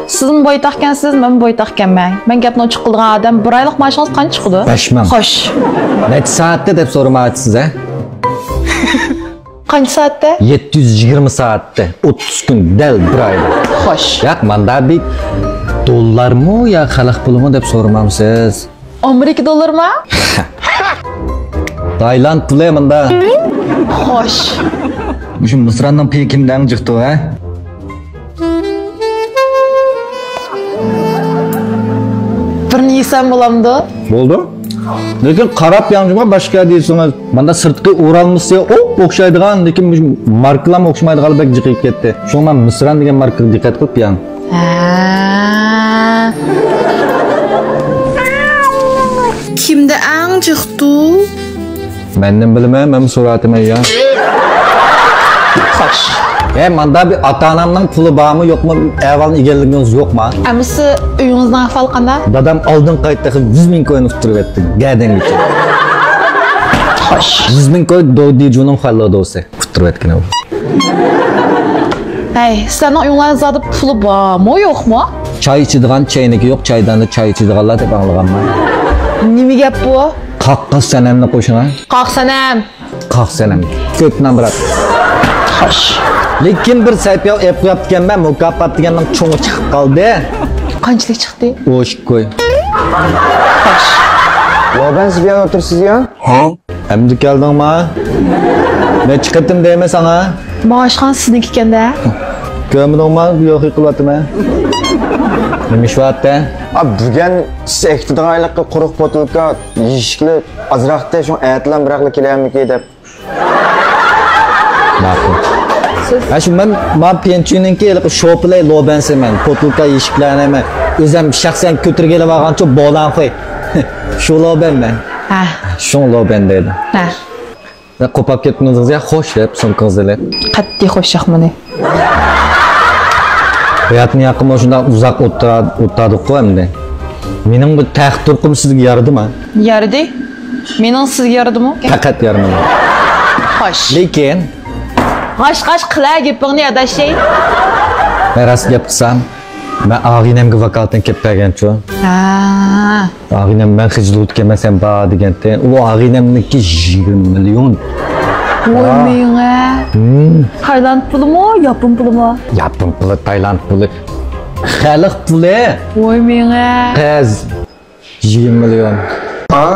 Siz mi boytaqkansiz, men boytaqkanman. Men gapni ochiq qilgan odam 1 oylik maoshingiz qancha chiqdi? 5 ming. Xo'sh. Necha soatda deb so'ramayapsiz, a? Qancha soatda? 720 soatda, 30 kun dal 1 oyda. Xo'sh. Yo'q, menda bir dollarmi yo xalq pulimi deb so'ramamsiz. Amerika dollarmi? Tayland puli menda. Xo'sh. Shu Misranning puli kimdan chiqdi, a? Birini yesam bo'lamdi? Bo'ldi. Lekin qarab yangiga boshqa deysiz. Menda sirtqi o'ralmisi o'xshaydigan, lekin markalar o'xshamaydigan bek jiqib ketdi. Shu men Misran degan markaga diqqat qilib yan. Kimda ang chiqdi? Mendan bilmayman, men so'ratim ya. Xo'sh. Manda bir ata-onamning puli bormi, yo'qmi? Avval egalligingiz yo'qmi? Amisi uyingizning ahvoli qanday? Dadam oldin qaytda 100 ming ko'yni turib etdi. Gadengacha. Xo'sh. 100 ming ko'y do'di jonim xallo do'se. Turib etgan u. Hey, sizlarning uyingizda puli bormi, yo'qmi? Choy ichadigan chayniki yo'q, choydan da choy ichadiganlar deb anglaganman. Nima gap bu? Qaqqa sanamni qo'shina. Qoq sanam. Qoq sanam. Ko'pdan birat. Xo'sh. Lekin bir saytga app yapganman, mukofot deganning cho'ngi chiqib qoldi. Qanchalik chiqdi? O'sh qo'y. Xo'sh. Loban siz bilan o'tirsiz ya? Ha? Endi keldingmi? Ne chiqdim deyman sana? Maoshxon sizniki ekanda. Ko'mdingmi? Yo'q, qilyapman. Nima ish qilyapti? Bugun siz iqtidorliqqa quruq botilka yeyishli azroqda shu ayatlar biroqla kelyapmiki deb. Ma'qul. Shu men pensioninki shoplay lobansiman, potulka yeyishlarni o'zim shaxsan ko'tirgani olgancha bolan qo'y. Shu lobanman. Ha. Shu loban dedi. Ha. Va qo'pab ketdingizga xo'sh deb sumkangizni. Qat'iy xo'shaqmani. Hayatni yaqin shundan uzoq o'tadi-ku endi. Mening bu taqdirqim sizga yaradimi? Yaradi. Mening sizga yaradimi? Faqat yaramadi. Xo'sh. Lekin G'ash qilar gapingni adashay. men rost gap qilsam, men og'inamga vakolatdan kelib berganchu. Ha. Og'inam men hijli o'tganmasam ba deganda, u og'inamniki 20 million. Voy menga. Tayland pulimi, Yapon pulimi? Yapon puli, Tayland puli. Xalq puli. Voy menga. Qiz 20 million. Ha?